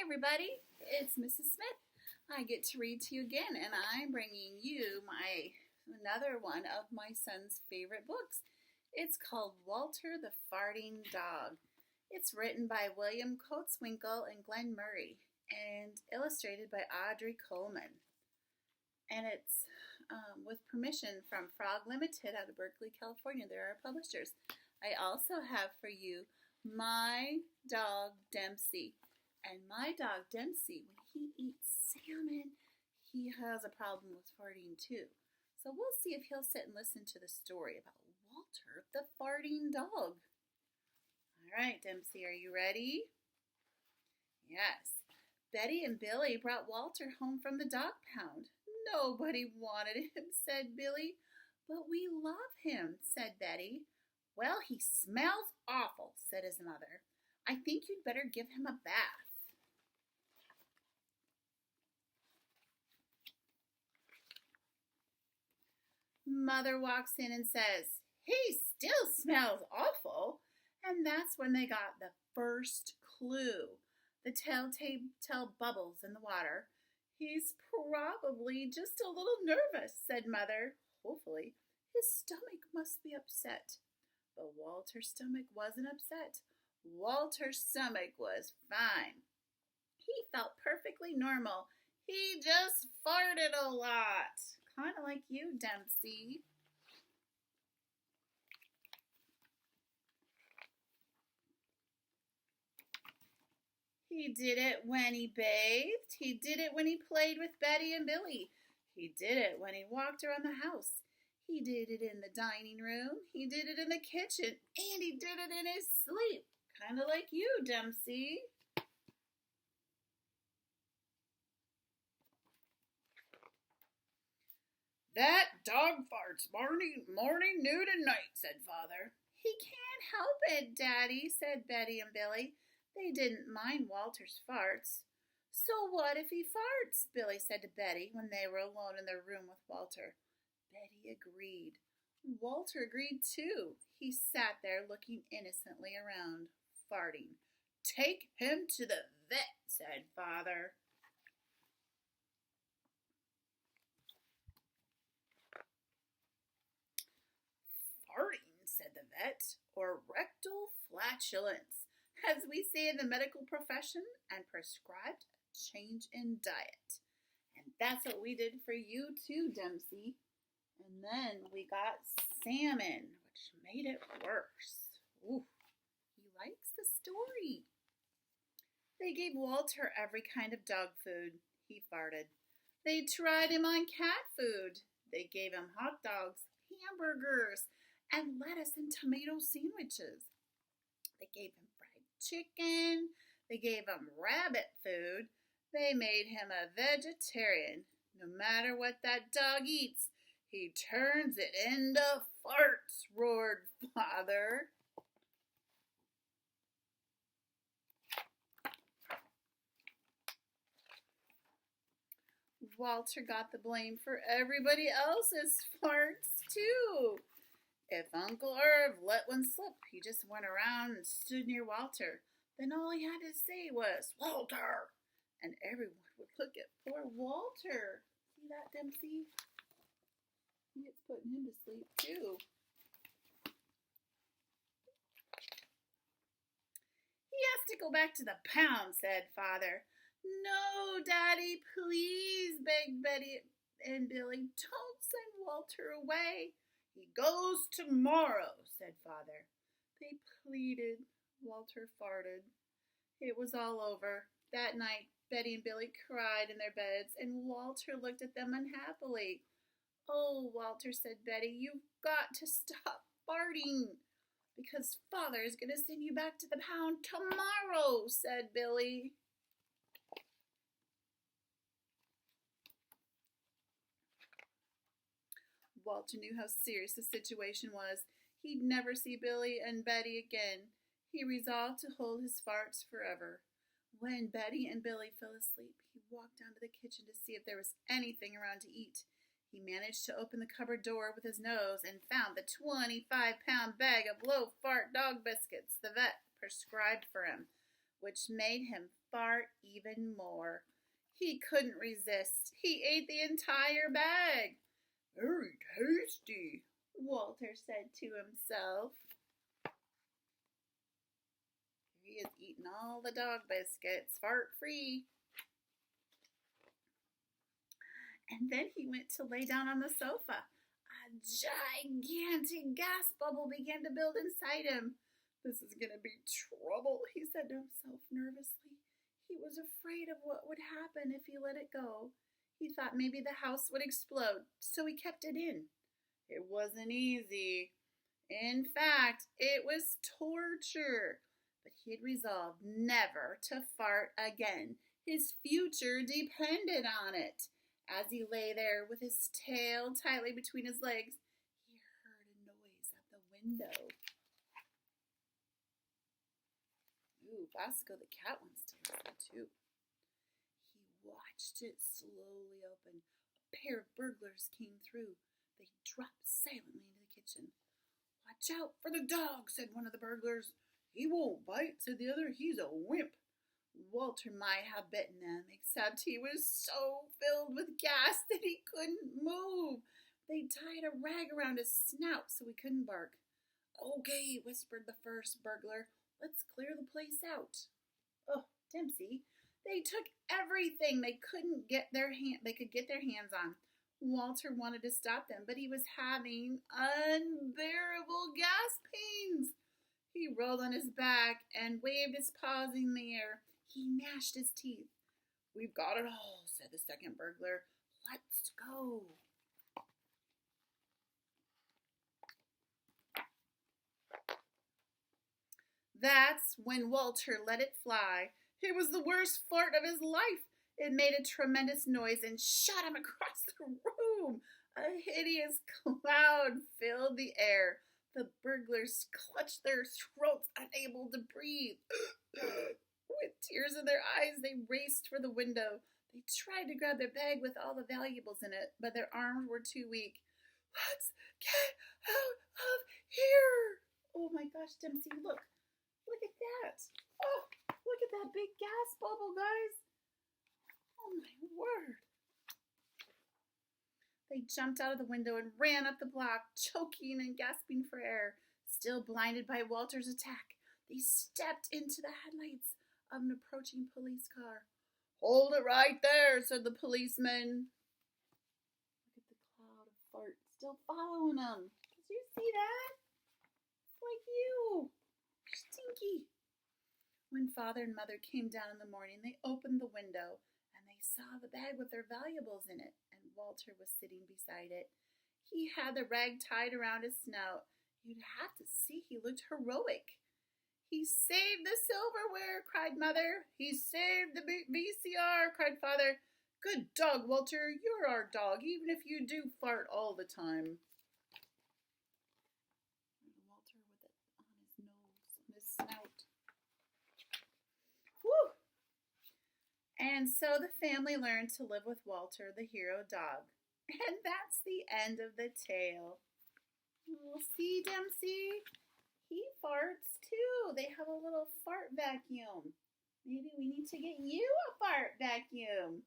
everybody, it's Mrs. Smith. I get to read to you again, and I'm bringing you another one of my son's favorite books. It's called Walter the Farting Dog. It's written by William Kotzwinkle and Glenn Murray, and illustrated by Audrey Coleman. And it's with permission from Frog Limited out of Berkeley, California. They're our publishers. I also have for you My Dog Dempsey. And my dog Dempsey, when he eats salmon, he has a problem with farting too. So we'll see if he'll sit and listen to the story about Walter the Farting Dog. All right, Dempsey, are you ready? Yes. Betty and Billy brought Walter home from the dog pound. Nobody wanted him, said Billy. But we love him, said Betty. Well, he smells awful, said his mother. I think you'd better give him a bath. Mother walks in and says, he still smells awful. And that's when they got the first clue. The telltale bubbles in the water. He's probably just a little nervous, said Mother. Hopefully, his stomach must be upset. But Walter's stomach wasn't upset. Walter's stomach was fine. He felt perfectly normal. He just farted a lot. Kind of like you, Dempsey. He did it when he bathed. He did it when he played with Betty and Billy. He did it when he walked around the house. He did it in the dining room. He did it in the kitchen. And he did it in his sleep. Kind of like you, Dempsey. That dog farts morning, noon, and night, said Father. He can't help it, Daddy, said Betty and Billy. They didn't mind Walter's farts. So what if he farts? Billy said to Betty when they were alone in their room with Walter. Betty agreed. Walter agreed too. He sat there looking innocently around, farting. Take him to the vet, said Father. Farting, said the vet, or rectal flatulence, as we say in the medical profession, and prescribed a change in diet. And that's what we did for you too, Dempsey. And then we got salmon, which made it worse. Ooh, he likes the story. They gave Walter every kind of dog food. He farted. They tried him on cat food. They gave him hot dogs, hamburgers, and lettuce and tomato sandwiches. They gave him fried chicken. They gave him rabbit food. They made him a vegetarian. No matter what that dog eats, he turns it into farts, roared Father. Walter got the blame for everybody else's farts, too. If Uncle Irv let one slip, he just went around and stood near Walter. Then all he had to say was, Walter! And everyone would look at poor Walter. See that, Dempsey? It's putting him to sleep, too. He has to go back to the pound, said Father. No, Daddy, please, begged Betty and Billy. Don't send Walter away. He goes tomorrow, said Father. They pleaded. Walter farted. It was all over. That night, Betty and Billy cried in their beds, and Walter looked at them unhappily. Oh, Walter, said Betty, you've got to stop farting, because Father is going to send you back to the pound tomorrow, said Billy. Walter knew how serious the situation was. He'd never see Billy and Betty again. He resolved to hold his farts forever. When Betty and Billy fell asleep, he walked down to the kitchen to see if there was anything around to eat. He managed to open the cupboard door with his nose and found the 25-pound bag of low-fart dog biscuits the vet prescribed for him. which made him fart even more. He couldn't resist. He ate the entire bag. Very tasty, Walter said to himself. He is eating all the dog biscuits, fart-free. And then he went to lay down on the sofa. A gigantic gas bubble began to build inside him. This is going to be trouble, he said to himself nervously. He was afraid of what would happen if he let it go. He thought maybe the house would explode, so he kept it in. It wasn't easy. In fact, it was torture. But he had resolved never to fart again. His future depended on it. As he lay there with his tail tightly between his legs, he heard a noise at the window. Ooh, Bosco the cat wants to listen too. He watched it slowly open. A pair of burglars came through. They dropped silently into the kitchen. Watch out for the dog, said one of the burglars. He won't bite, said the other. He's a wimp. Walter might have bitten him, except he was so filled with gas that he couldn't move. They tied a rag around his snout so he couldn't bark. Okay, whispered the first burglar. Let's clear the place out. Oh, Dempsey, they took everything they could get their hands on. Walter wanted to stop them, but he was having unbearable gas pains. He rolled on his back and waved his paws in the air. He gnashed his teeth. We've got it all, said the second burglar. Let's go. That's when Walter let it fly. It was the worst fart of his life. It made a tremendous noise and shot him across the room. A hideous cloud filled the air. The burglars clutched their throats, unable to breathe. With tears in their eyes, they raced for the window. They tried to grab their bag with all the valuables in it, but their arms were too weak. Let's get out of here! Oh my gosh, Dempsey, look. Look at that. Oh, look at that big gas bubble, guys. Oh my word. They jumped out of the window and ran up the block, choking and gasping for air. Still blinded by Walter's attack, they stepped into the headlights of an approaching police car. Hold it right there, said the policeman. Look at the cloud of fart still following them. Did you see that? It's like you. Stinky. When Father and Mother came down in the morning, they opened the window and they saw the bag with their valuables in it, and Walter was sitting beside it. He had the rag tied around his snout. You'd have to see he looked heroic. He saved the silverware, cried Mother. He saved the VCR, cried Father. Good dog, Walter. You're our dog, even if you do fart all the time. Walter with it on his nose, on his snout. Whew! And so the family learned to live with Walter, the hero dog. And that's the end of the tale. Oh, see, Dempsey? He farts too. They have a little fart vacuum. Maybe we need to get you a fart vacuum.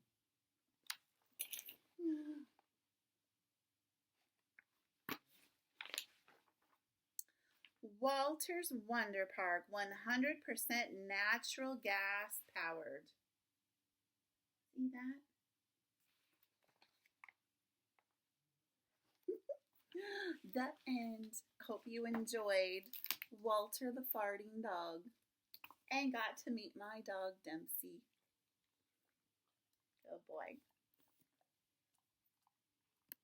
Walter's Wonder Park, 100% natural gas powered. See that? The end. Hope you enjoyed Walter the Farting Dog and got to meet my dog Dempsey. Good boy.